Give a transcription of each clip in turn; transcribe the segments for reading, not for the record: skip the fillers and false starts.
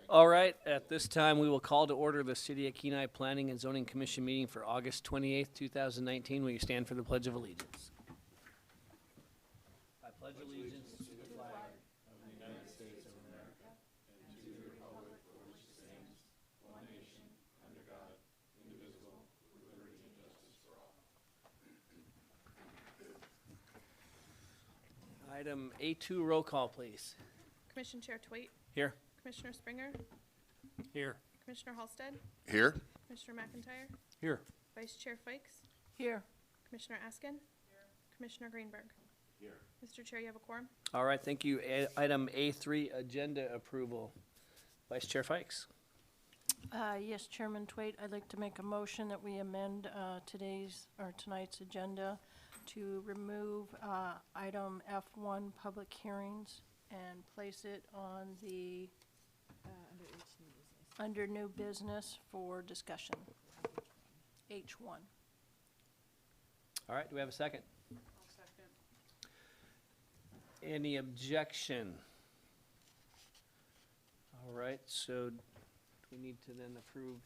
All right, at this time, we will call to order the City of Kenai Planning and Zoning Commission meeting for August 28th, 2019. Will you stand for the Pledge of Allegiance? I pledge allegiance to the flag of the United States of America and to the republic for which it stands, one nation, under God, indivisible, with liberty and justice for all. Item A2, roll call, please. Commission Chair Twait, Here. Commissioner Springer, Here. Commissioner Halsted, Here. Commissioner McIntyre, Here. Vice Chair Fikes, Here. Commissioner Askin, Commissioner Greenberg. Here. Mr. Chair, you have a quorum. All right, thank you. Item A3, agenda approval. Vice Chair Fikes. Yes, Chairman Twait, I'd like to make a motion that we amend tonight's agenda to remove item F1, public hearings, and place it on the under new business for discussion. H1. All right, do we have a second? Any objection? All right, so do we need to then approve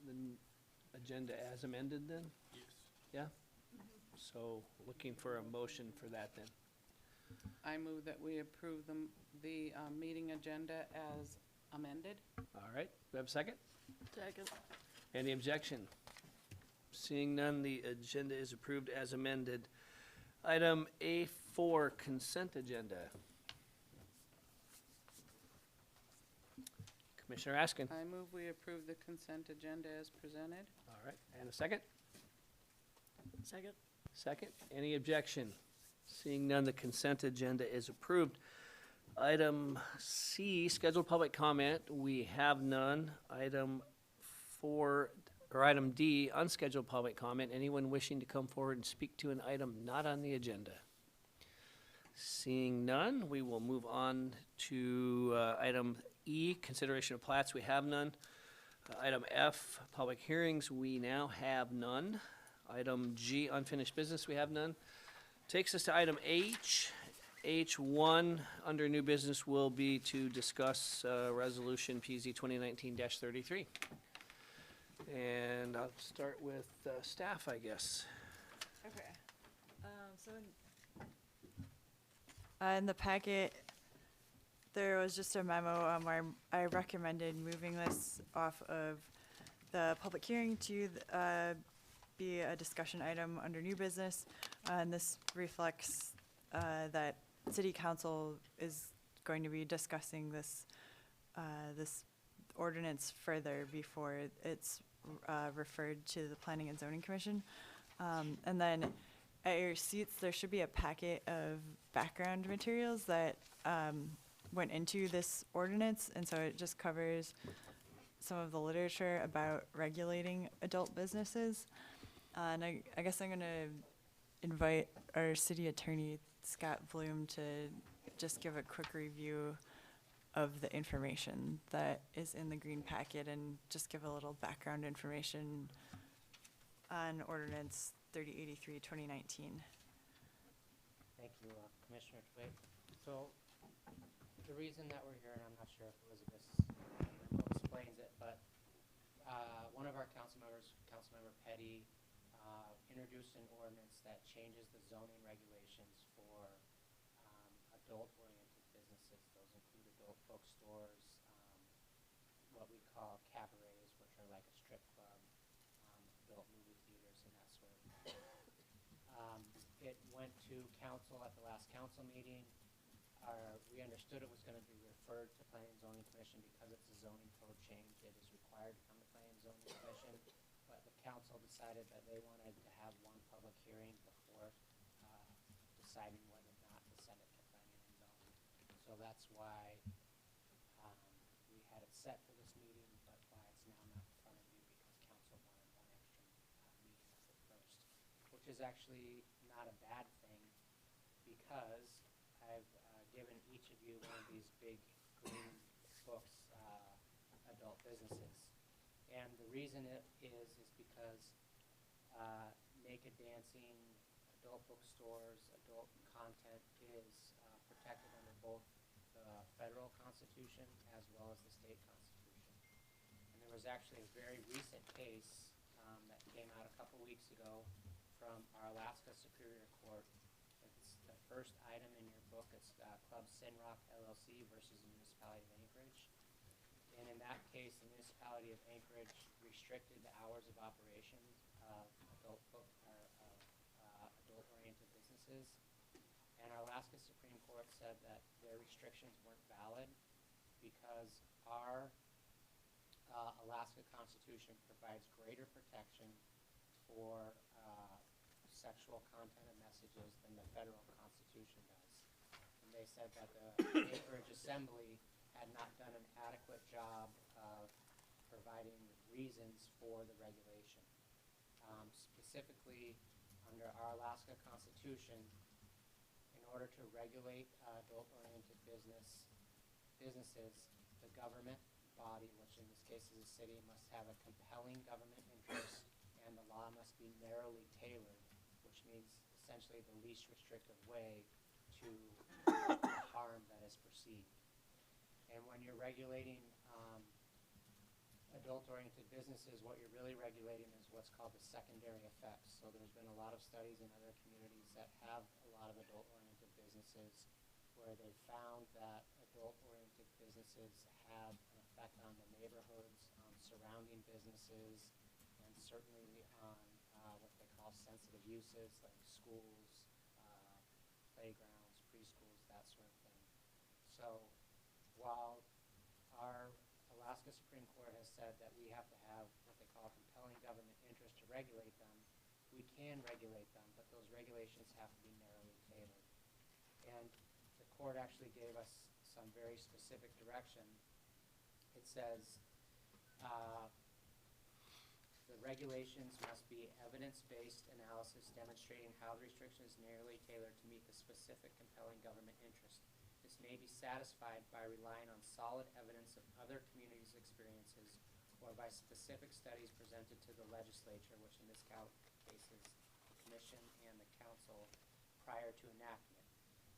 the agenda as amended then? Yes. Yeah? So looking for a motion for that then. I move that we approve the meeting agenda as amended. All right, do we have a second? Second. Any objection? Seeing none, the agenda is approved as amended. Item A4, consent agenda. Commissioner Askin. I move we approve the consent agenda as presented. All right, and a second? Second. Second, any objection? Seeing none, the consent agenda is approved. Item C, scheduled public comment, we have none. Item D, unscheduled public comment, anyone wishing to come forward and speak to an item not on the agenda? Seeing none, we will move on to item E, consideration of plats, we have none. Item F, public hearings, we now have none. Item G, unfinished business, we have none. Takes us to item H. H1, under new business, will be to discuss resolution PZ 2019-33. And I'll start with staff, I guess. Okay. So in the packet, there was just a memo where I recommended moving this off of the public hearing to be a discussion item under new business. And this reflects that City Council is going to be discussing this ordinance further before it's referred to the Planning and Zoning Commission. And then at your seats, there should be a packet of background materials that went into this ordinance. And so it just covers some of the literature about regulating adult businesses. And I guess I'm going to invite our city attorney, Scott Bloom, to just give a quick review of the information that is in the green packet and just give a little background information on Ordinance 3083, 2019. Thank you, Commissioner Twait. So the reason that we're here, and I'm not sure if Elizabeth explains it, but one of our council members, Councilmember Petty, introduced an ordinance that changes the zoning regulations for adult-oriented businesses. Those include adult bookstores, what we call cabarets, which are like a strip club, adult movie theaters, and that sort of thing. It went to council at the last council meeting. We understood it was going to be referred to Planning and Zoning Commission because it's a zoning code change. It is required to come to Planning and Zoning Commission, but the council decided that they wanted to have one public hearing before deciding whether or not to send it to Planning and Zoning. So that's why we had it set for this meeting, but why it's now not in front of you, because council wanted one extra meeting as the first, which is actually not a bad thing, because I've given each of you one of these big green books, adult businesses. And the reason it is because naked dancing, adult bookstores, adult content is protected under both the federal constitution as well as the state constitution. there was actually a very recent case that came out a couple weeks ago from our Alaska Superior Court. It's the first item in your book. It's Club Sinrock LLC versus the Municipality of Anchorage. And in that case, the Municipality of Anchorage restricted the hours of operations of adult-oriented businesses. And our Alaska Supreme Court said that their restrictions weren't valid because our Alaska Constitution provides greater protection for sexual content and messages than the federal Constitution does. And they said that the Anchorage Assembly had not done an adequate job of providing reasons for the regulation. Specifically, under our Alaska Constitution, in order to regulate adult-oriented businesses, the government body, which in this case is a city, must have a compelling government interest, and the law must be narrowly tailored, which means essentially the least restrictive way to the harm that is perceived. And when you're regulating adult-oriented businesses, what you're really regulating is what's called the secondary effects. So there's been a lot of studies in other communities that have a lot of adult-oriented businesses where they found that adult-oriented businesses have an effect on the neighborhoods, on surrounding businesses, and certainly on what they call sensitive uses like schools, playgrounds, preschools, that sort of thing. So while our Alaska Supreme Court has said that we have to have what they call compelling government interest to regulate them, we can regulate them, but those regulations have to be narrowly tailored. And the court actually gave us some very specific direction. It says the regulations must be evidence-based analysis demonstrating how the restriction is narrowly tailored to meet the specific compelling government interest. This may be satisfied by relying on solid evidence of other communities' experiences or by specific studies presented to the legislature, which in this case is the commission and the council, prior to enactment.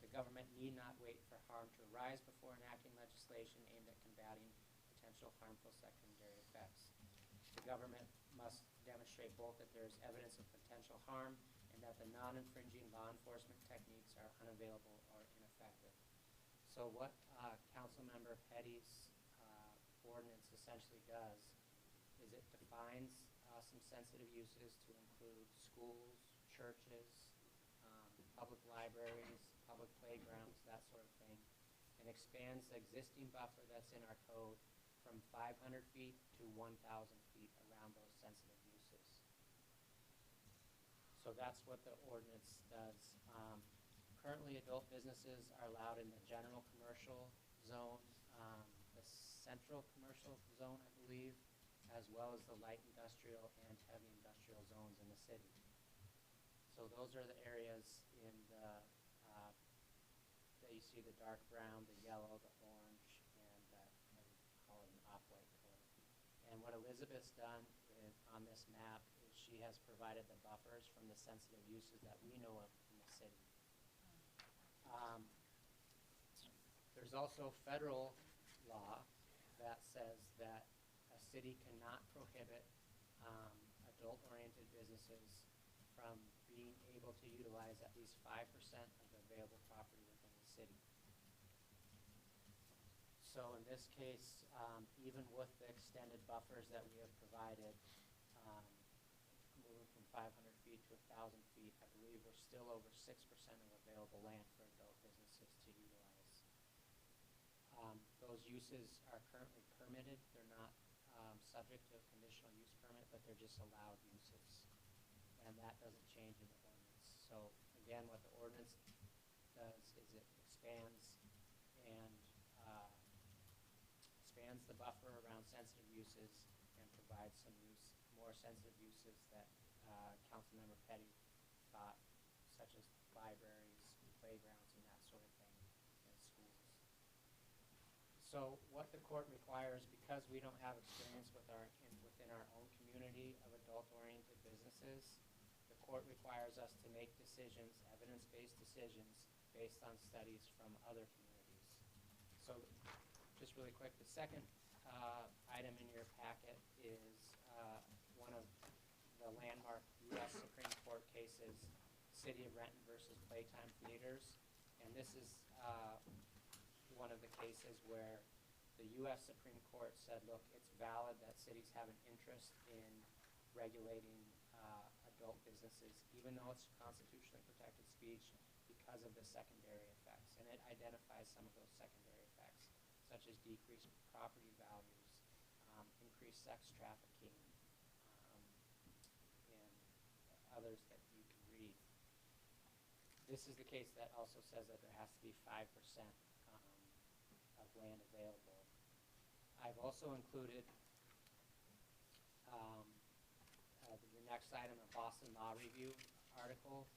The government need not wait for harm to arise before enacting legislation aimed at combating potential harmful secondary effects. The government must demonstrate both that there is evidence of potential harm and that the non-infringing law enforcement techniques are unavailable or ineffective. So what Councilmember Petty's ordinance essentially does is it defines some sensitive uses to include schools, churches, public libraries, public playgrounds, that sort of thing, and expands the existing buffer that's in our code from 500 feet to 1,000 feet around those sensitive uses. So that's what the ordinance does. Currently, adult businesses are allowed in the general commercial zone, the central commercial zone, I believe, as well as the light industrial and heavy industrial zones in the city. So those are the areas in the, that you see the dark brown, the yellow, the orange, and I would call it an off-white color. And what Elizabeth's done on this map is she has provided the buffers from the sensitive uses that we know of in the city. There's also federal law that says that a city cannot prohibit adult-oriented businesses from being able to utilize at least 5% of the available property within the city. So in this case, even with the extended buffers that we have provided, moving from 500 feet to 1,000 feet, I believe we're still over 6% of available land for adult businesses to utilize. Those uses are currently permitted. They're not subject to a conditional use permit, but they're just allowed uses. And that doesn't change in the ordinance. So again, what the ordinance does is it expands the buffer around sensitive uses and provides some more sensitive uses that Councilmember Petty thought, such as libraries, playgrounds, and that sort of thing, and schools. So what the court requires, because we don't have experience within our own community of adult-oriented businesses, the court requires us to make decisions, evidence-based decisions, based on studies from other communities. So just really quick, the second item in your packet is one of the landmark U.S. Supreme Court cases, City of Renton versus Playtime Theaters. And this is one of the cases where the U.S. Supreme Court said, look, it's valid that cities have an interest in regulating adult businesses, even though it's constitutionally protected speech, because of the secondary effects. And it identifies some of those secondary effects, such as decreased property values, increased sex trafficking, and others that you can read. This is the case that also says that there has to be 5% of land available. I've also included your next item, a Boston Law Review article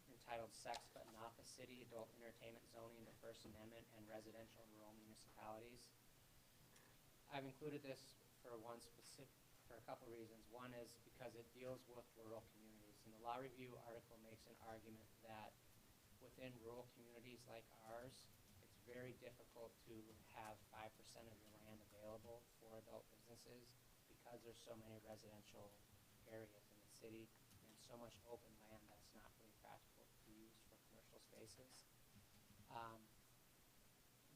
entitled Sex But Not the City, Adult Entertainment Zoning in the First Amendment and Residential and Rural Municipalities. I've included this for a couple reasons. One is because it deals with rural communities. And the Law Review article makes an argument that within rural communities like ours, it's very difficult to have 5% of your land available for adult businesses because there's so many residential areas in the city and so much open land that's not really practical to use for commercial spaces.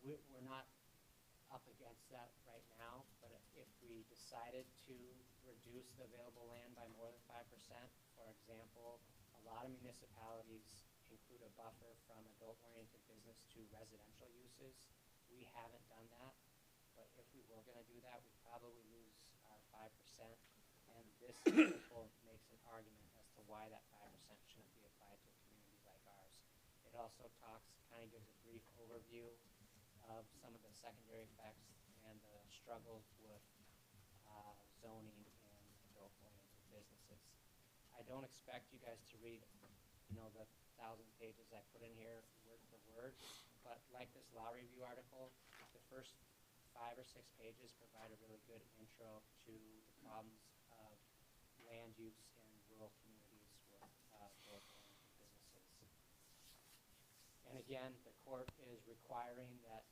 We're not up against that right now, but if we decided to reduce the available land by more than 5%, for example, a lot of municipalities include a buffer from adult-oriented business to residential uses. We haven't done that, but if we were going to do that, we'd probably lose our 5%, and this article makes an argument as to why that 5% shouldn't be applied to a community like ours. It also kind of gives a brief overview of some of the secondary effects and the struggles with zoning and adult-oriented businesses. I don't expect you guys to read, the 1,000 pages I put in here word for word, but like this Law Review article, the first 5 or 6 pages provide a really good intro to the problems of land use in rural communities with adult-oriented businesses. And again, the court is requiring that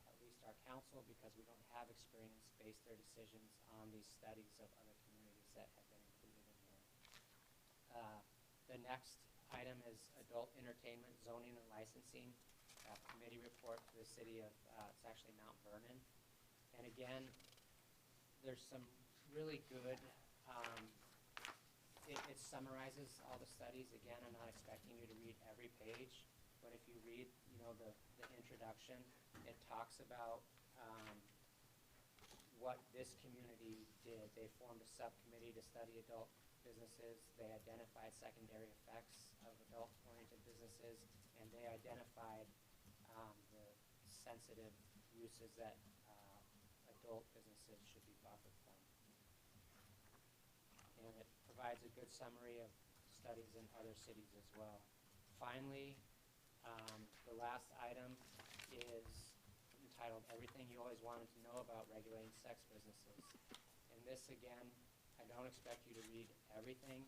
at least our council, because we don't have experience, base their decisions on these studies of other communities that have been included in here. The next item is adult entertainment zoning and licensing committee report to the city of, it's actually Mount Vernon. And again, there's some really good, it summarizes all the studies. Again, I'm not expecting you to read every page, but if you read, the introduction, it talks about what this community did. They formed a subcommittee to study adult businesses. They identified secondary effects of adult-oriented businesses, and they identified the sensitive uses that adult businesses should be buffered from. And it provides a good summary of studies in other cities as well. Finally, the last item is entitled Everything You Always Wanted to Know About Regulating Sex Businesses. And this, again, I don't expect you to read everything,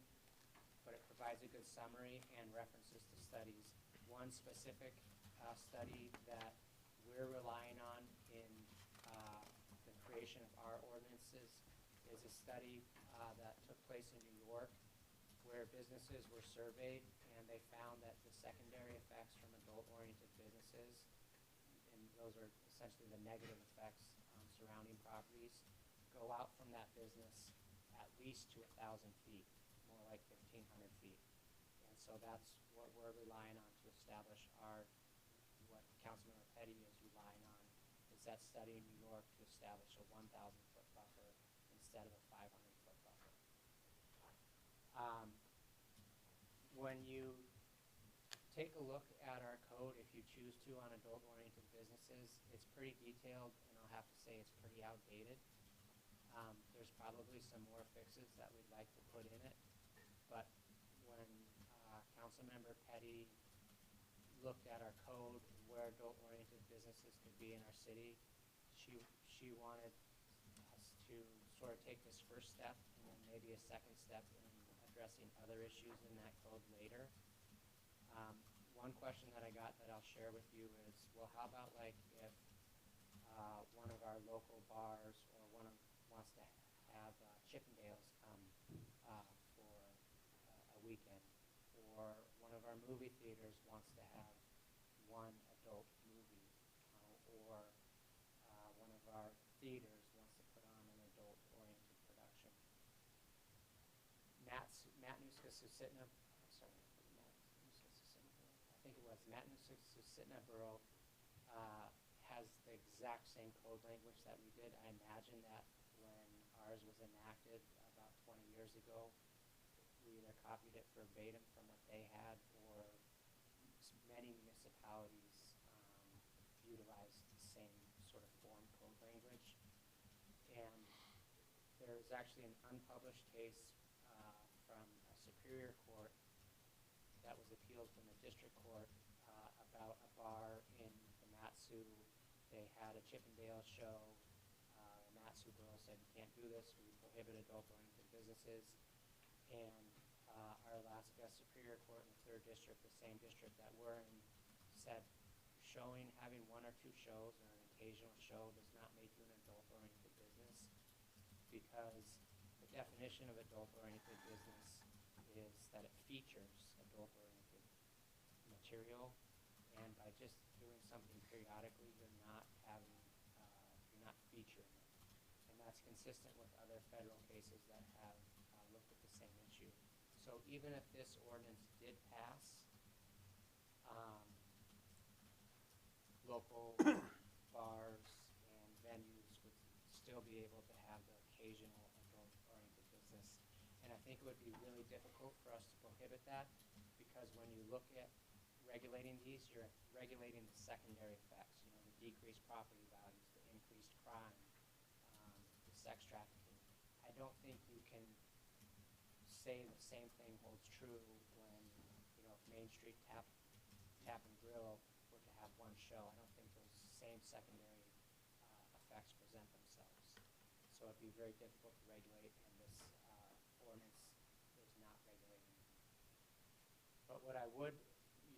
but it provides a good summary and references to studies. One specific study that we're relying on in the creation of our ordinances is a study that took place in New York where businesses were surveyed, and they found that the secondary effects from adult-oriented businesses, and those are essentially the negative effects on surrounding properties, go out from that business at least to 1,000 feet, more like 1,500 feet. And so that's what we're relying on to establish what Councilmember Petty is relying on, is that study in New York to establish a 1,000-foot buffer instead of a 500-foot buffer. When you take a look at our code, if you choose to, on adult-oriented businesses, it's pretty detailed, and I'll have to say it's pretty outdated. There's probably some more fixes that we'd like to put in it, but when Councilmember Petty looked at our code, where adult-oriented businesses could be in our city, she wanted us to sort of take this first step and then maybe a second step in addressing other issues in that code later. One question that I got that I'll share with you is, well, how about like if one of our local bars or one of our movie theaters wants to have one adult movie, or one of our theaters wants to put on an adult-oriented production. Matt Nuska-Susitna, I'm sorry, Matt Nuska-Susitna, I think it was, Matt Nuska-Susitna Borough has the exact same code language that we did. I imagine that when ours was enacted about 20 years ago, we either copied it verbatim from what they had, or many municipalities utilized the same sort of form code language. And there's actually an unpublished case from a superior court that was appealed from the district court about a bar in the Mat-Su. They had a Chippendale show. The Mat-Su borough said, you can't do this, we prohibit adult-oriented businesses. And our Alaska Superior Court in the 3rd District, the same district that we're in, said having one or two shows or an occasional show does not make you an adult-oriented business, because the definition of adult-oriented business is that it features adult-oriented material, and by just doing something periodically, you're not featuring it. And that's consistent with other federal cases that have looked at the same issue. So even if this ordinance did pass, local bars and venues would still be able to have the occasional adult-oriented business. And I think it would be really difficult for us to prohibit that, because when you look at regulating these, you're regulating the secondary effects, the decreased property values, the increased crime, the sex trafficking. I don't think you can say the same thing holds true when, if Main Street Tap and Grill were to have one show. I don't think those same secondary effects present themselves. So it'd be very difficult to regulate, and this ordinance is not regulating. But what I would,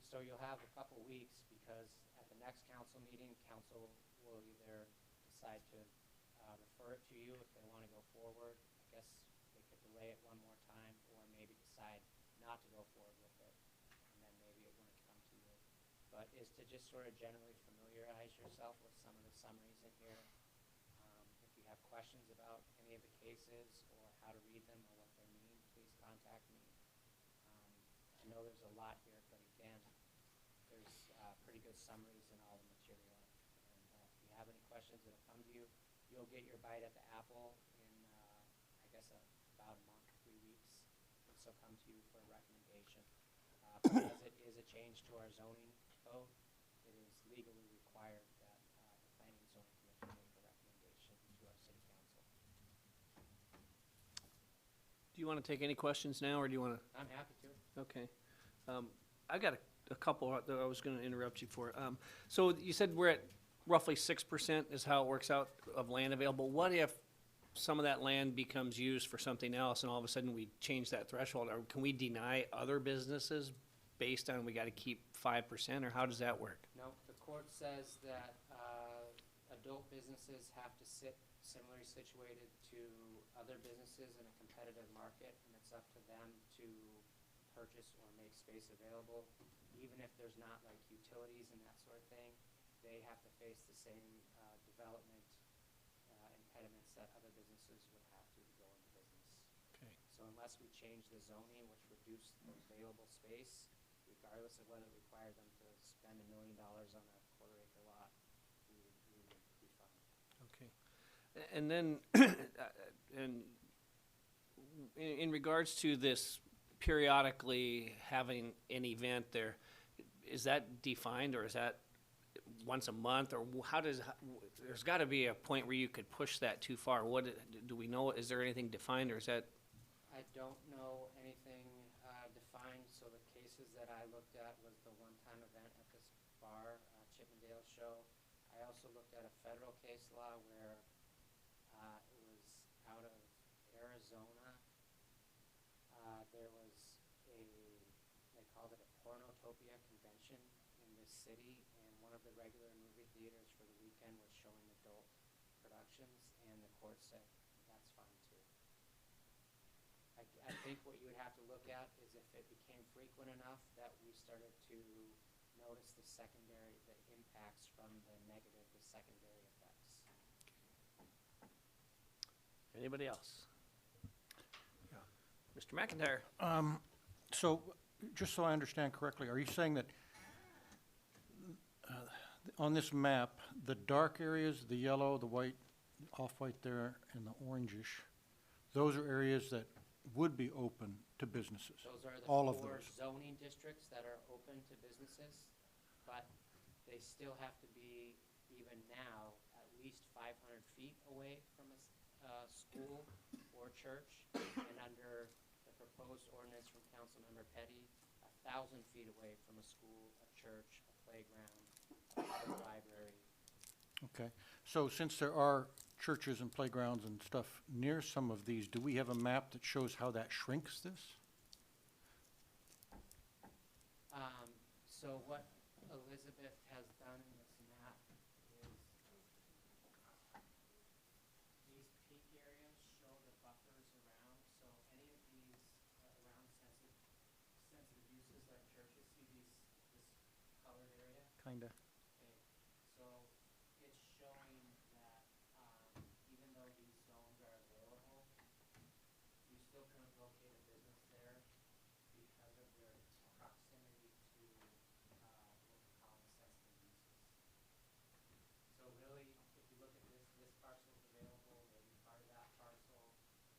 so you'll have a couple weeks, because at the next council meeting, council will either decide to refer it to you if they want to go forward. I guess they could delay it one more time, or maybe decide not to go forward with it, and then maybe it wouldn't come to you. But is to just sort of generally familiarize yourself with some of the summaries in here. If you have questions about any of the cases, or how to read them, or what they mean, please contact me. I know there's a lot here, but again, there's pretty good summaries in all the material. And if you have any questions, it'll come to you. You'll get your bite at the apple in, I guess, about a month, 3 weeks. This will come to you for a recommendation. Because it is a change to our zoning code, it is legally required that the Planning and Zoning Commission make a recommendation to our city council. Do you want to take any questions now, or do you want to? I'm happy to. Okay. I got a couple that I was going to interrupt you for. So you said we're at roughly 6% is how it works out of land available. What if some of that land becomes used for something else, and all of a sudden we change that threshold? Or can we deny other businesses based on we got to keep 5%, or how does that work? No, the court says that adult businesses have to sit similarly situated to other businesses in a competitive market, and it's up to them to purchase or make space available. Even if there's not like utilities and that sort of thing, they have to face the same development impediments that other businesses would have to go into business. Okay. So unless we change the zoning, which reduced the available space, regardless of whether it required them to spend $1 million on a quarter-acre lot, we would be fine. Okay. And then, and in regards to this periodically having an event there, is that defined, or is that once a month, or how does, there's got to be a point where you could push that too far. What, do we know, is there anything defined, or is that? I don't know anything defined, so the cases that I looked at was the one-time event at this bar, Chippendale show. I also looked at a federal case law where it was out of Arizona. There was they called it a Pornotopia convention in this city, and one of the regular movie theaters for the weekend was showing adult productions, and the court said that's fine too. I think what you would have to look at is if it became frequent enough that we started to notice the impacts from the negative, the secondary effects. Anybody else? Yeah. Mr. McIntyre? So, just so I understand correctly, are you saying that on this map, the dark areas, the yellow, the white, off-white there, and the orangish, those are areas that would be open to businesses? Those are the All of 4 those. zoning districts that are open to businesses, but they still have to be, even now, at least 500 feet away from a school or church, and under the proposed ordinance from Councilmember Petty, 1,000 feet away from a school, a church, a playground, a public library. Okay, so since there are churches and playgrounds and stuff near some of these, do we have a map that shows how that shrinks this? So what Elizabeth has done in this map is these peak areas show the buffers around, so any of these around sensitive uses like churches, see this colored area? Kinda. Okay, so it's showing that, even though these zones are available, you still couldn't locate a business there because of their proximity to, what we call the sensitive uses. So really, if you look at this parcel is available, maybe part of that parcel,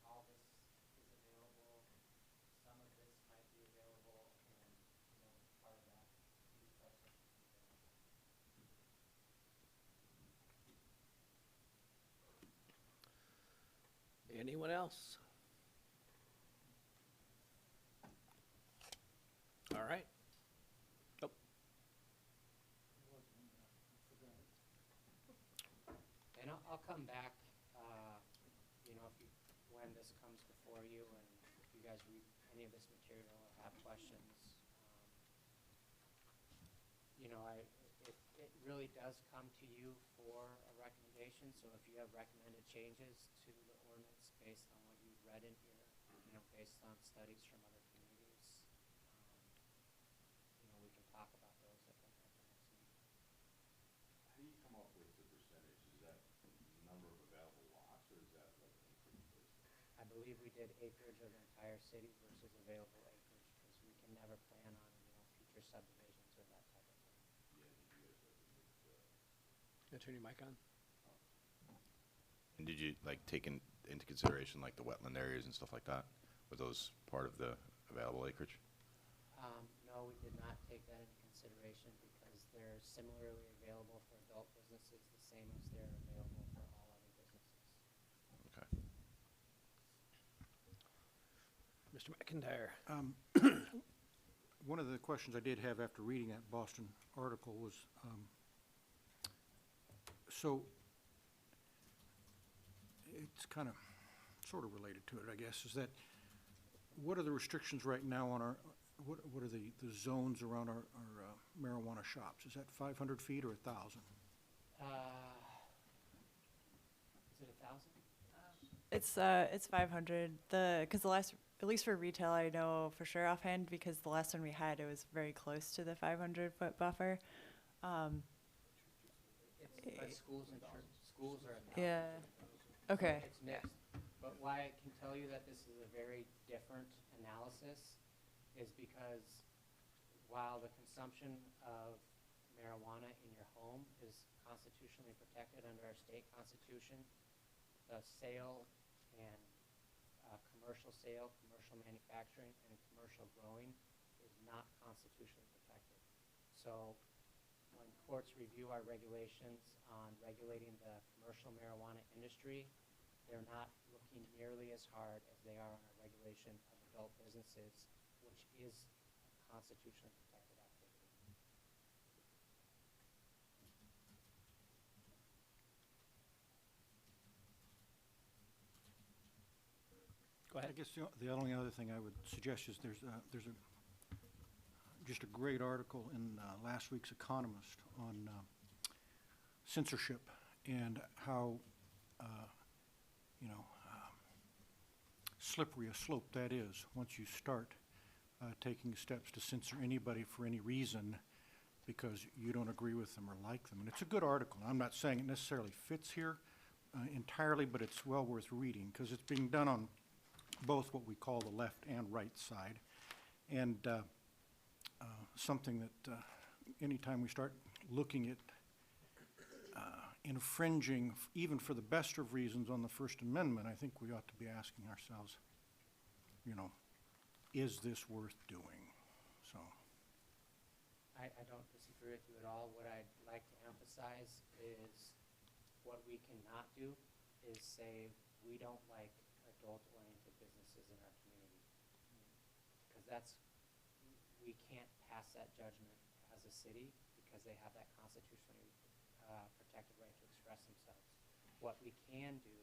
all this is available, some of this might be available, and, part of that, these parcels is available. Anyone else? All right. Oh, And I'll come back, when this comes before you, and if you guys read any of this material or have questions. It really does come to you for a recommendation, so if you have recommended changes to the ordinance based on what you've read in here, based on studies from other communities, we can talk about those at the next meeting. How do you come up with the percentage? Is that number of available lots, or is that like an acreage based? I believe we did acreage of the entire city versus available acreage, because we can never plan on, future subdivisions or that type of thing. Yeah, did you guys ever make turn your mic on. And did you take into consideration the wetland areas and stuff like that? Were those part of the available acreage? No, we did not take that into consideration because they're similarly available for adult businesses, the same as they're available for all other businesses. Okay. Mr. McIntyre? One of the questions I did have after reading that Boston article was, so it's kind of, sort of related to it, I guess, is that what are the restrictions right now on our, what are the zones around our marijuana shops? Is that 500 feet or 1,000? Is it 1,000? It's 500. Because the last, at least for retail, I know for sure offhand, because the last one we had, it was very close to the 500-foot buffer. It's by schools and church. Schools are 1,000. Yeah. Okay. It's mixed. But why I can tell you that this is a very different analysis is because while the consumption of marijuana in your home is constitutionally protected under our state constitution, the sale and commercial sale, commercial manufacturing, and commercial growing is not constitutionally protected. So when courts review our regulations on regulating the commercial marijuana industry, they're not looking nearly as hard as they are on our regulation of adult businesses, which is a constitutionally protected activity. Go I ahead. guess the only other thing I would suggest is there's just a great article in last week's Economist on censorship and how, slippery a slope that is once you start taking steps to censor anybody for any reason because you don't agree with them or like them. And it's a good article. I'm not saying it necessarily fits here entirely, but it's well worth reading because it's being done on both what we call the left and right side. And something that anytime we start looking at infringing, even for the best of reasons, on the First Amendment, I think we ought to be asking ourselves, is this worth doing? So, I don't disagree with you at all. What I'd like to emphasize is what we cannot do is say we don't like adult-oriented businesses in our community. Because we can't pass that judgment as a city because they have that constitutionally protected right to express themselves. What we can do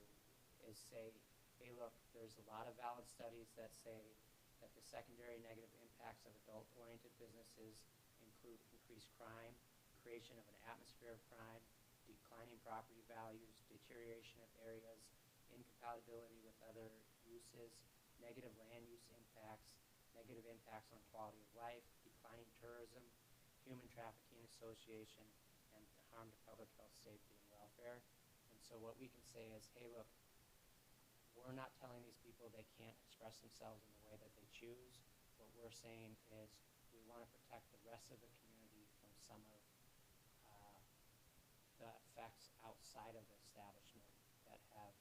is say, hey, look, there's a lot of valid studies that say that the secondary negative impacts of adult-oriented businesses include increased crime, creation of an atmosphere of crime, declining property values, deterioration of areas, incompatibility with other uses, negative land use impacts, negative impacts on quality of life, declining tourism, human trafficking association, and harm to public health, safety, and welfare. And so what we can say is, hey, look, we're not telling these people they can't express themselves in the way that they choose. What we're saying is we want to protect the rest of the community from some of the effects outside of the establishment that have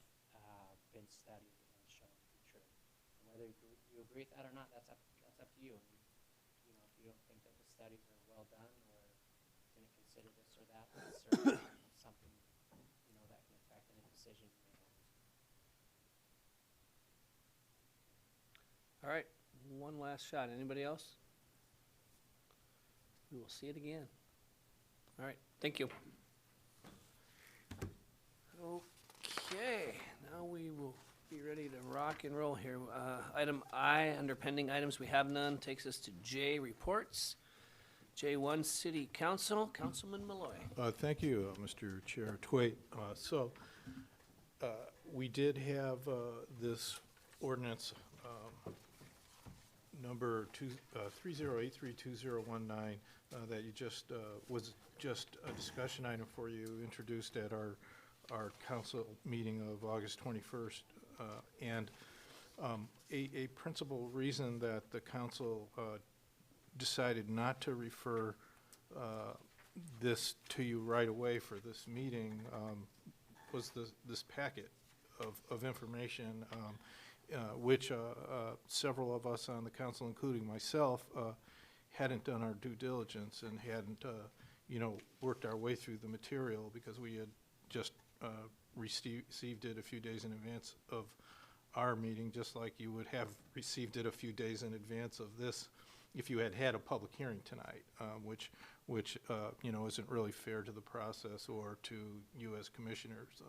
been studied and shown to be true. And whether you agree with that or not, that's up to you. And, if you don't think that the studies are well done or didn't consider this or that, that's certainly something that can affect any decision you may make. All right, one last shot. Anybody else? We will see it again. All right, thank you. Okay, now we will be ready to rock and roll here. Item I, under pending items, we have none, takes us to J, reports. J1, City Council, Councilman Malloy. Thank you, Mr. Chair Twait. We did have this ordinance number 30832019 that you just was just a discussion item for you, introduced at our council meeting of August 21st. A principal reason that the council decided not to refer this to you right away for this meeting was this packet of information, which several of us on the council, including myself, hadn't done our due diligence and hadn't, worked our way through the material because we had just received it a few days in advance of our meeting, just like you would have received it a few days in advance of this if you had a public hearing tonight, which isn't really fair to the process or to you as commissioners,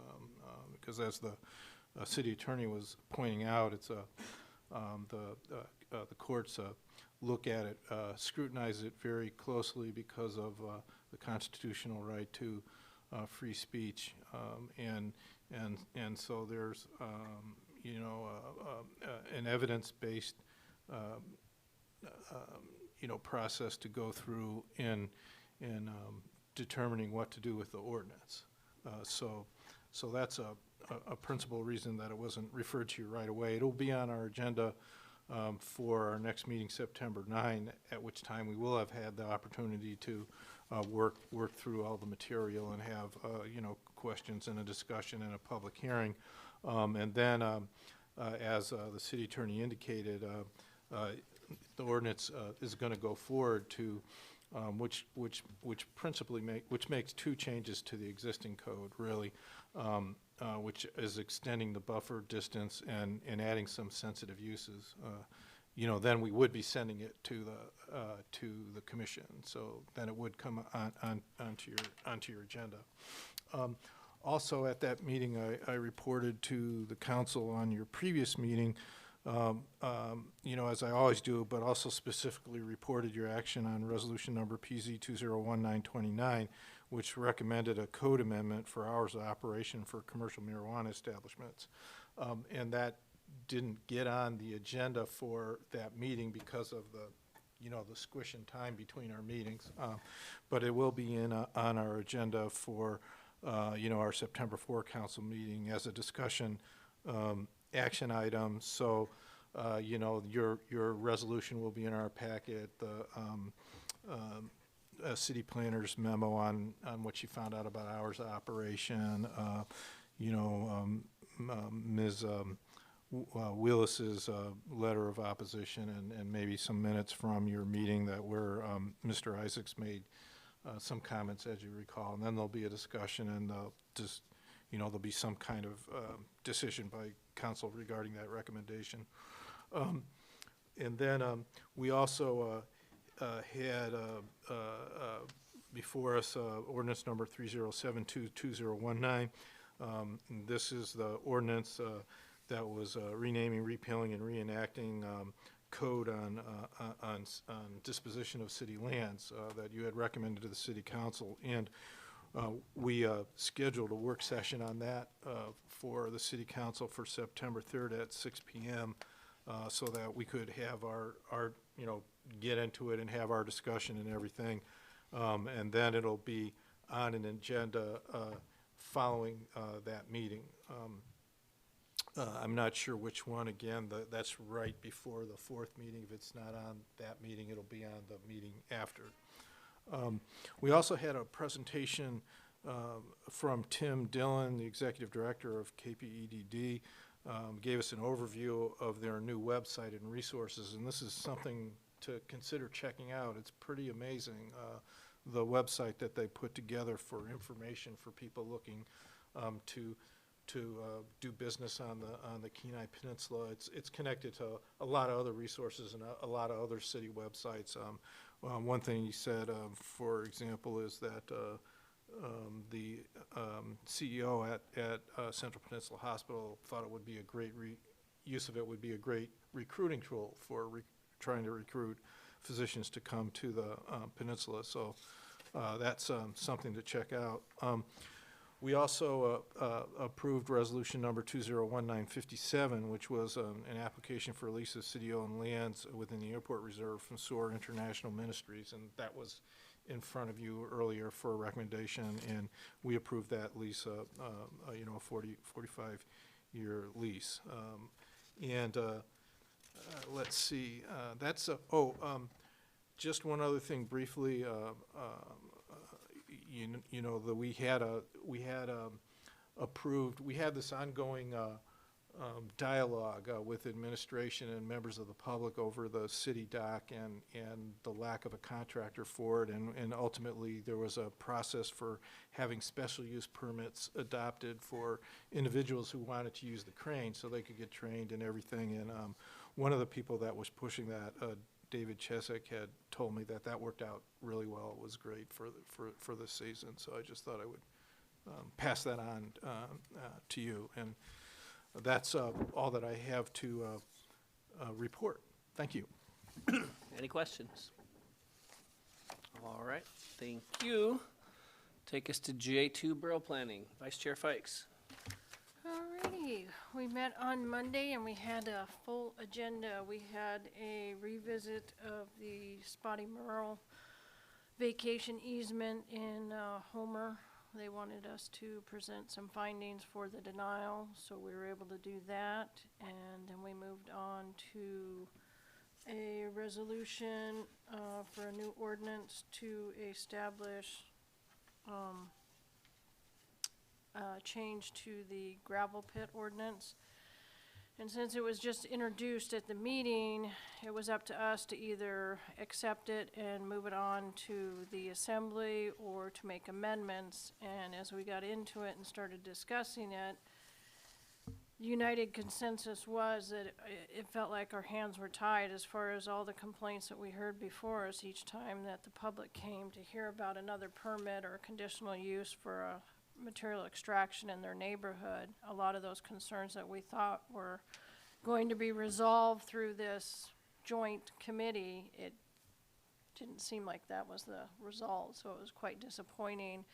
because as the city attorney was pointing out, it's the courts look at it, scrutinize it very closely because of the constitutional right to free speech, and so there's an evidence-based process to go through in determining what to do with the ordinance. So that's a principal reason that it wasn't referred to you right away. It'll be on our agenda for our next meeting, September 9, at which time we will have had the opportunity to work through all the material and have questions and a discussion and a public hearing. And then, as the city attorney indicated, the ordinance is going to go forward to which makes two changes to the existing code, really, which is extending the buffer distance and adding some sensitive uses. Then we would be sending it to the commission. So then it would come onto your agenda. Also, at that meeting, I reported to the council on your previous meeting, as I always do, but also specifically reported your action on resolution number PZ 201929, which recommended a code amendment for hours of operation for commercial marijuana establishments. And didn't get on the agenda for that meeting because of the, the squish in time between our meetings. But it will be on our agenda for, our September 4 council meeting as a discussion action item. So, your resolution will be in our packet, the city planner's memo on what she found out about hours of operation, Ms. Willis's letter of opposition, and maybe some minutes from your meeting that where Mr. Isaacs made some comments, as you recall. And then there'll be a discussion, and there'll be some kind of decision by council regarding that recommendation. And then we also had before us ordinance number 30722019. This is the ordinance that was renaming, repealing, and reenacting code on disposition of city lands that you had recommended to the city council. And we scheduled a work session on that for the city council for September 3rd at 6 p.m. So that we could have our get into it and have our discussion and everything. And then it'll be on an agenda following that meeting. I'm not sure which one. Again, that's right before the 4th meeting. If it's not on that meeting, it'll be on the meeting after. We also had a presentation from Tim Dillon, the Executive Director of KPEDD, gave us an overview of their new website and resources, and this is something to consider checking out. It's pretty amazing, the website that they put together for information for people looking to do business on the Kenai Peninsula. It's connected to a lot of other resources and a lot of other city websites. One thing he said, for example, is that the CEO at Central Peninsula Hospital thought it would be a great use of it would be a great recruiting tool for trying to recruit physicians to come to the peninsula. So that's something to check out. We also approved resolution number 201957, which was an application for a lease of city-owned lands within the airport reserve from SOAR International Ministries, and that was in front of you earlier for a recommendation, and we approved that lease, a 45-year lease. Let's see, that's just one other thing briefly. That we had approved. We had this ongoing dialogue with administration and members of the public over the city dock and the lack of a contractor for it, and ultimately there was a process for having special use permits adopted for individuals who wanted to use the crane so they could get trained and everything. And one of the people that was pushing that, David Chesek, had told me that worked out really well. It was great for this season. So I just thought I would pass that on to you. And that's all that I have to report. Thank you. Any questions? All right, thank you. Take us to J2 Borough Planning. Vice Chair Fikes. Alrighty, we met on Monday and we had a full agenda. We had a revisit of the Spotty Merle vacation easement in Homer. They wanted us to present some findings for the denial, so we were able to do that. And then we moved on to a resolution for a new ordinance to establish change to the gravel pit ordinance. And since it was just introduced at the meeting, it was up to us to either accept it and move it on to the assembly or to make amendments. And as we got into it and started discussing it, united consensus was that it felt like our hands were tied as far as all the complaints that we heard before us each time that the public came to hear about another permit or conditional use for a material extraction in their neighborhood. A lot of those concerns that we thought were going to be resolved through this joint committee, it didn't seem like that was the result, so it was quite disappointing.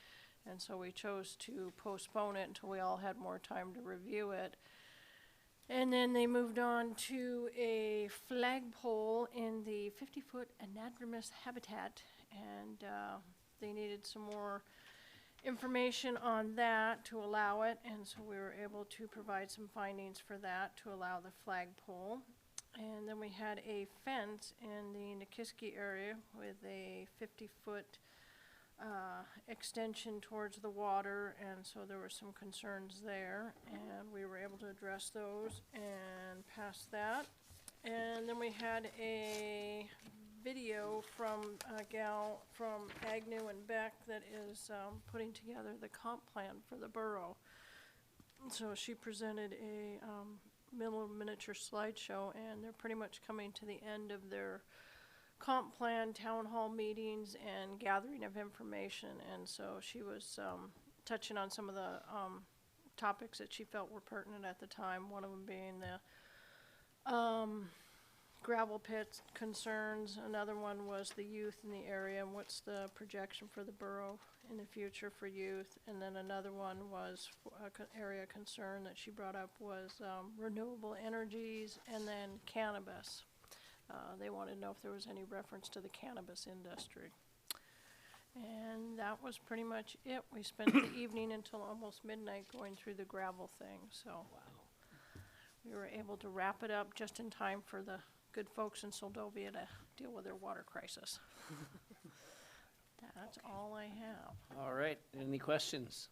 And so we chose to postpone it until we all had more time to review it. And then they moved on to a flagpole in the 50-foot anadromous habitat, and they needed some more information on that to allow it, and so we were able to provide some findings for that to allow the flagpole. And then we had a fence in the Nikiski area with a 50-foot extension towards the water, and so there were some concerns there, and we were able to address those and pass that. And then we had a video from a gal from Agnew and Beck that is putting together the comp plan for the borough. So she presented a little miniature slideshow, and they're pretty much coming to the end of their comp plan town hall meetings and gathering of information, and so she was touching on some of the topics that she felt were pertinent at the time, one of them being the gravel pit concerns, another one was the youth in the area and what's the projection for the borough in the future for youth, and then another one was area concern that she brought up was renewable energies and then cannabis. They wanted to know if there was any reference to the cannabis industry. And that was pretty much it. We spent the evening until almost midnight going through the gravel thing, so we were able to wrap it up just in time for the good folks in Soldovia to deal with their water crisis. That's all I have. All right, any questions?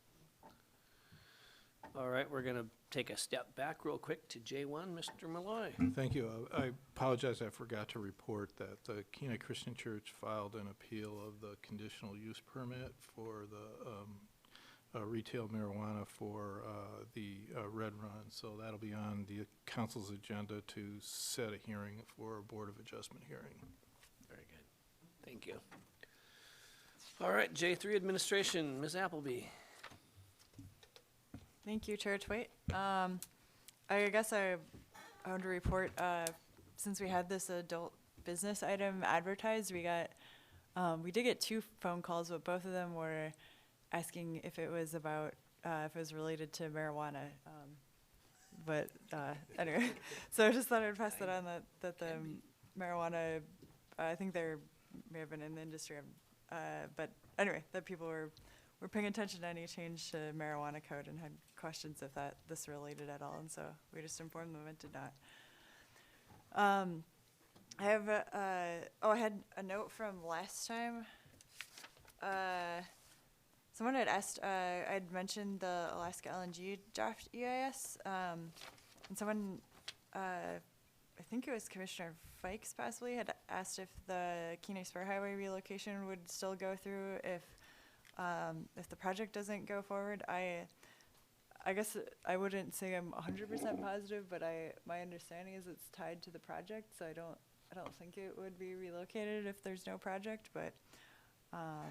All right, we're gonna take a step back real quick to J1, Mr. Malloy. Thank you. I apologize, I forgot to report that the Kenai Christian Church filed an appeal of the conditional use permit for the retail marijuana for the Red Run. So that'll be on the council's agenda to set a hearing for a Board of Adjustment hearing. Very good, thank you. All right, J3 Administration, Ms. Appleby. Thank you, Chair Twait. I guess I want to report, since we had this adult business item advertised, we did get 2 phone calls, but both of them were asking if it was about, if it was related to marijuana. Anyway, so I just thought I'd pass that on, that the marijuana, I think there may have been in the industry, but anyway, that people were paying attention to any change to marijuana code and had questions if this related at all, and so we just informed them it did not. I have I had a note from last time. Someone had asked, I'd mentioned the Alaska LNG draft EIS, and someone, I think it was Commissioner Fikes possibly, had asked if the Kenai Spur Highway relocation would still go through if the project doesn't go forward. I guess I wouldn't say I'm 100% positive, but my understanding is it's tied to the project, so I don't think it would be relocated if there's no project, but I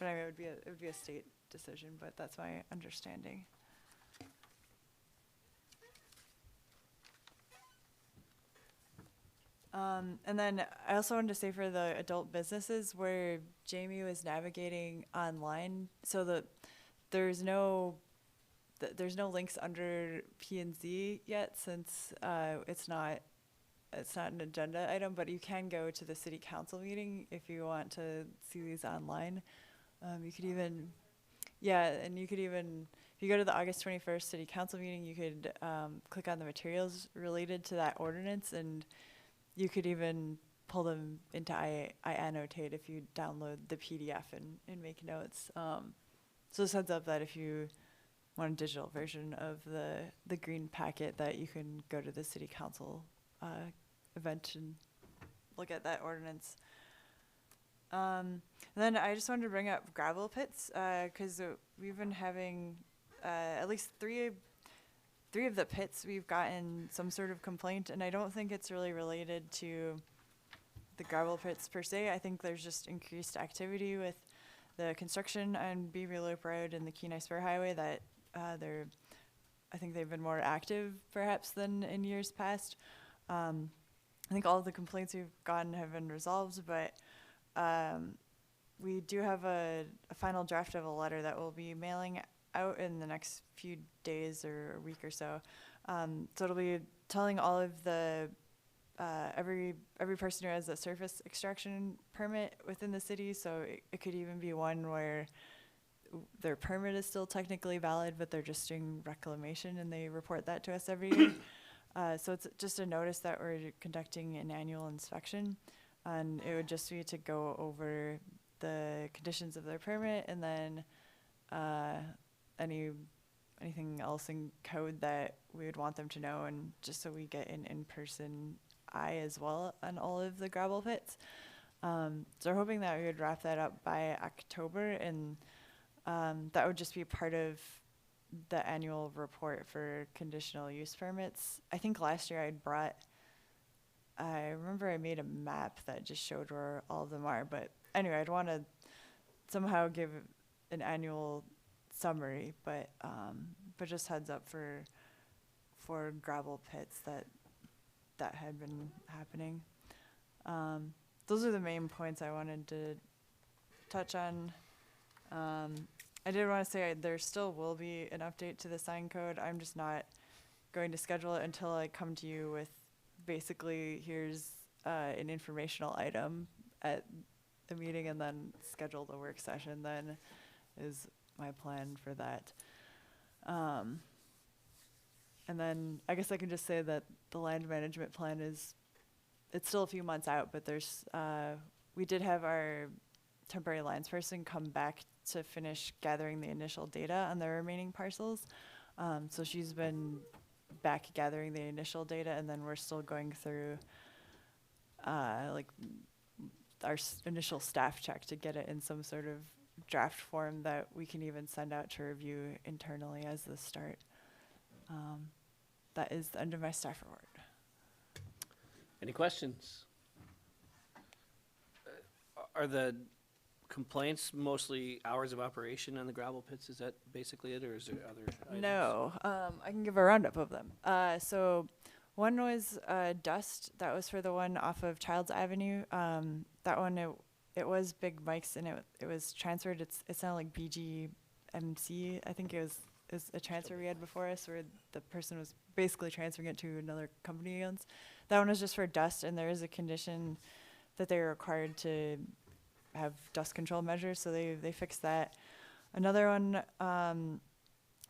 mean, it would be a state decision, but that's my understanding. And then I also wanted to say for the adult businesses where Jamie was navigating online, so there's no links under P&Z yet, since it's not an agenda item, but you can go to the city council meeting if you want to see these online. You could even, and you could even, if you go to the August 21st city council meeting, you could click on the materials related to that ordinance, and you could even pull them into iAnnotate if you download the PDF and make notes. So this heads up that if you want a digital version of the green packet, that you can go to the city council event and look at that ordinance. And then I just wanted to bring up gravel pits, because we've been having at least three of the pits we've gotten some sort of complaint, and I don't think it's really related to the gravel pits per se. I think there's just increased activity with the construction on Beaver Loop Road and the Kenai Spur Highway that I think they've been more active perhaps than in years past. I think all of the complaints we've gotten have been resolved, but we do have a final draft of a letter that we'll be mailing out in the next few days or a week or so, So it'll be telling all of the every person who has a surface extraction permit within the city. So it could even be one where their permit is still technically valid, but they're just doing reclamation and they report that to us every year. So it's just a notice that we're conducting an annual inspection, and it would just be to go over the conditions of their permit and then anything else in code that we would want them to know, and just so we get an in-person eye as well on all of the gravel pits. So we're hoping that we would wrap that up by October, and that would just be part of the annual report for conditional use permits. I think last year I remember I made a map that just showed where all of them are, but anyway, I'd want to somehow give an annual summary, but just heads up for gravel pits that had been happening. Those are the main points I wanted to touch on. I did want to say there still will be an update to the sign code. I'm just not going to schedule it until I come to you with basically here's an informational item at the meeting, and then schedule the work session. Then is my plan for that. And then I guess I can just say that the land management plan it's still a few months out, but we did have our temporary lands person come back to finish gathering the initial data on the remaining parcels. So she's been back gathering the initial data, and then we're still going through like our initial staff check to get it in some sort of draft form that we can even send out to review internally as the start. That is the end of my staff report. Any questions? Are the complaints mostly hours of operation on the gravel pits? Is that basically it, or is there other items? No, I can give a roundup of them. So one was dust. That was for the one off of Childs Avenue. That one, it was Big Mike's, and it was transferred. It sounded like BGMC. I think it was a transfer we had before us, where the person was basically transferring it to another company he owns. That one was just for dust, and there is a condition that they were required to have dust control measures, so they fixed that. Another one,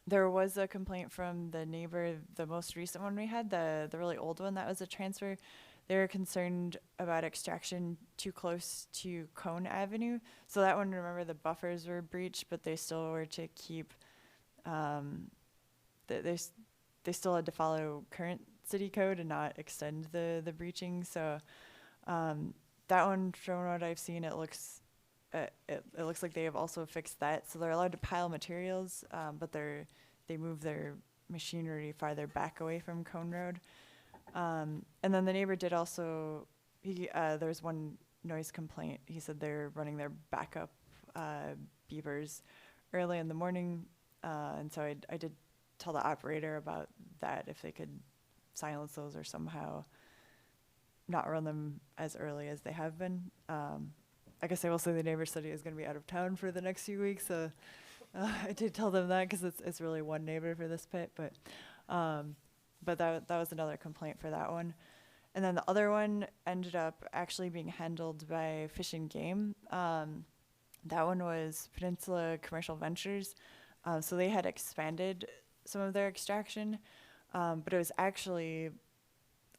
there was a complaint from the neighbor, the most recent one we had, the really old one that was a transfer. They were concerned about extraction too close to Cone Avenue. So that one, remember, the buffers were breached, but they still were to keep, they still had to follow current city code and not extend the breaching. So that one, from what I've seen, it looks like they have also fixed that. So they're allowed to pile materials, but they move their machinery farther back away from Cone Road. And then the neighbor did also, there's one noise complaint. He said they're running their backup beepers early in the morning. And so I did tell the operator about that, if they could silence those or somehow not run them as early as they have been. I guess I will say the neighbor said he is going to be out of town for the next few weeks, so I did tell them that, because it's really one neighbor for this pit. But that was another complaint for that one. And then the other one ended up actually being handled by Fish and Game. That one was Peninsula Commercial Ventures. So they had expanded some of their extraction, but it was actually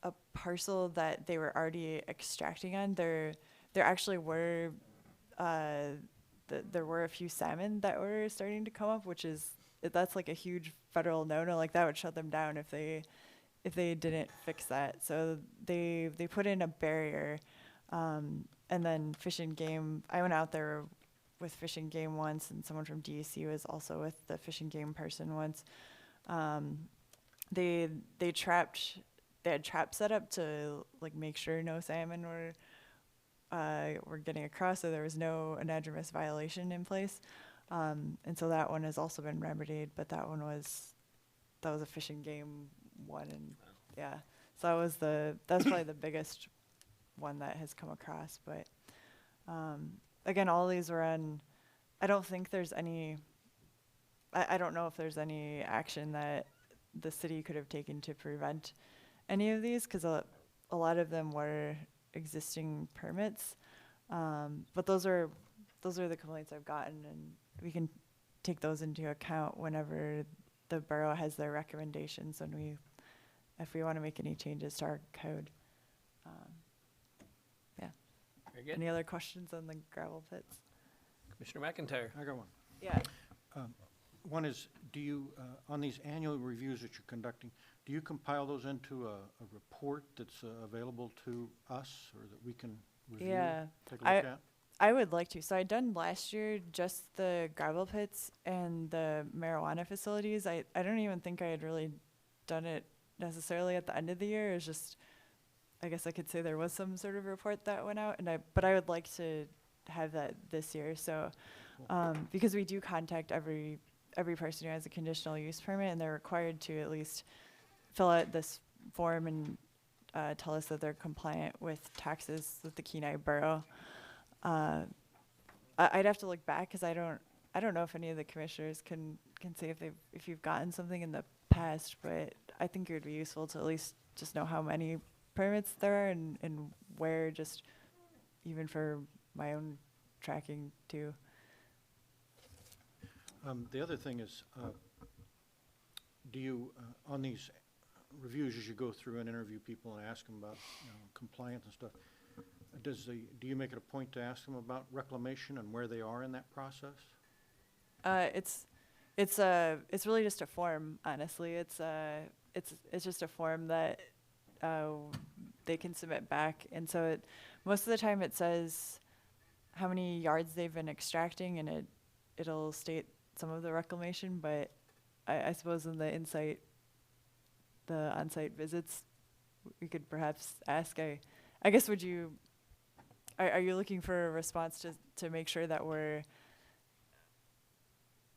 a parcel that they were already extracting on. There actually were there were a few salmon that were starting to come up, that's like a huge federal no-no. Like, that would shut them down if they didn't fix that. So they put in a barrier, and then Fish and Game. I went out there with Fish and Game once, and someone from DEC was also with the Fish and Game person once. They had traps set up to like make sure no salmon were getting across, so there was no anadromous violation in place. And so that one has also been remedied, but that was a Fish and Game one, and yeah, so that's probably the biggest one that has come across. But again, all these were on. I don't think there's any. I don't know if there's any action that the city could have taken to prevent any of these, because a lot of them were existing permits. But those are the complaints I've gotten, and we can take those into account whenever the borough has their recommendations if we want to make any changes to our code. Yeah. Very good. Any other questions on the gravel pits? Commissioner McIntyre. I got one. Yeah. One is, do you, on these annual reviews that you're conducting, do you compile those into a report that's available to us or that we can review? Yeah. Take a look at? I would like to. So I done last year just the gravel pits and the marijuana facilities. I don't even think I had really done it necessarily at the end of the year. It was just, I guess I could say there was some sort of report that went out, but I would like to have that this year. So, because we do contact every person who has a conditional use permit, and they're required to at least fill out this form and tell us that they're compliant with taxes with the Kenai Borough. I'd have to look back because I don't know if any of the commissioners can say if you've gotten something in the past, but I think it would be useful to at least just know how many permits there are and where, just even for my own tracking too. The other thing is, do you, on these reviews, as you go through and interview people and ask them about compliance and stuff, do you make it a point to ask them about reclamation and where they are in that process? It's really just a form, honestly. It's just a form that they can submit back, and so most of the time it says how many yards they've been extracting, and it'll state some of the reclamation. But I suppose in the on-site visits, we could perhaps ask. I guess are you looking for a response to make sure that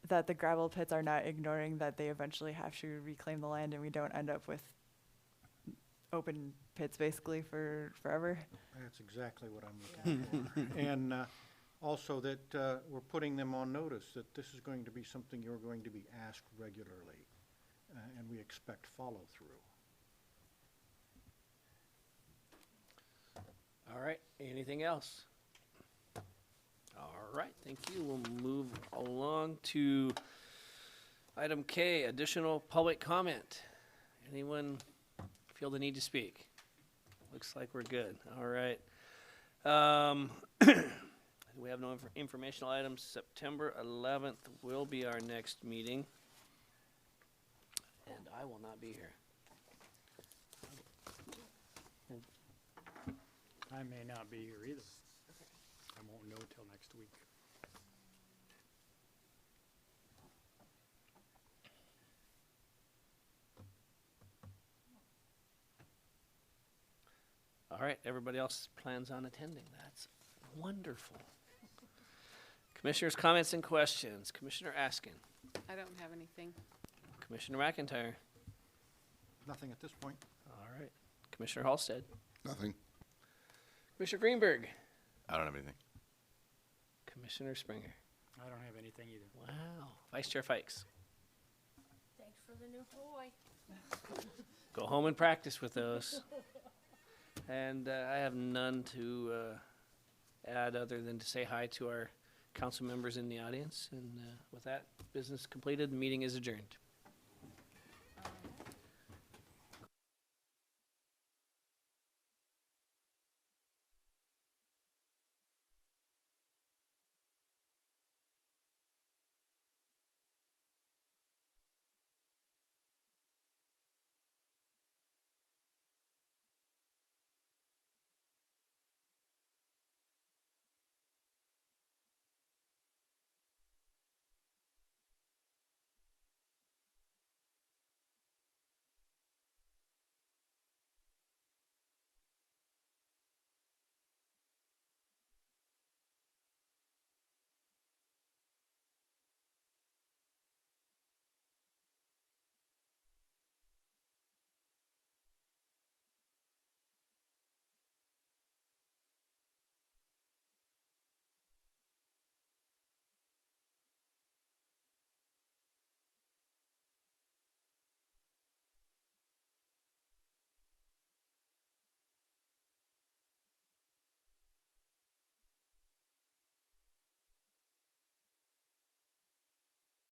that the gravel pits are not ignoring that they eventually have to reclaim the land and we don't end up with open pits basically forever? That's exactly what I'm looking for. And also that we're putting them on notice that this is going to be something you're going to be asked regularly, and we expect follow-through. All right, anything else? All right, thank you. We'll move along to item K, additional public comment. Anyone feel the need to speak? Looks like we're good. All right. We have no informational items. September 11th will be our next meeting, and I will not be here. I may not be here either. I won't know till next week. All right, everybody else plans on attending. That's wonderful. Commissioners' comments and questions. Commissioner Askin. I don't have anything. Commissioner McIntyre. Nothing at this point. All right. Commissioner Halsted. Nothing. Commissioner Greenberg. I don't have anything. Commissioner Springer. I don't have anything either. Wow. Vice Chair Fikes. Thanks for the new toy. Go home and practice with those. And I have none to add other than to say hi to our council members in the audience. And with that business completed, the meeting is adjourned.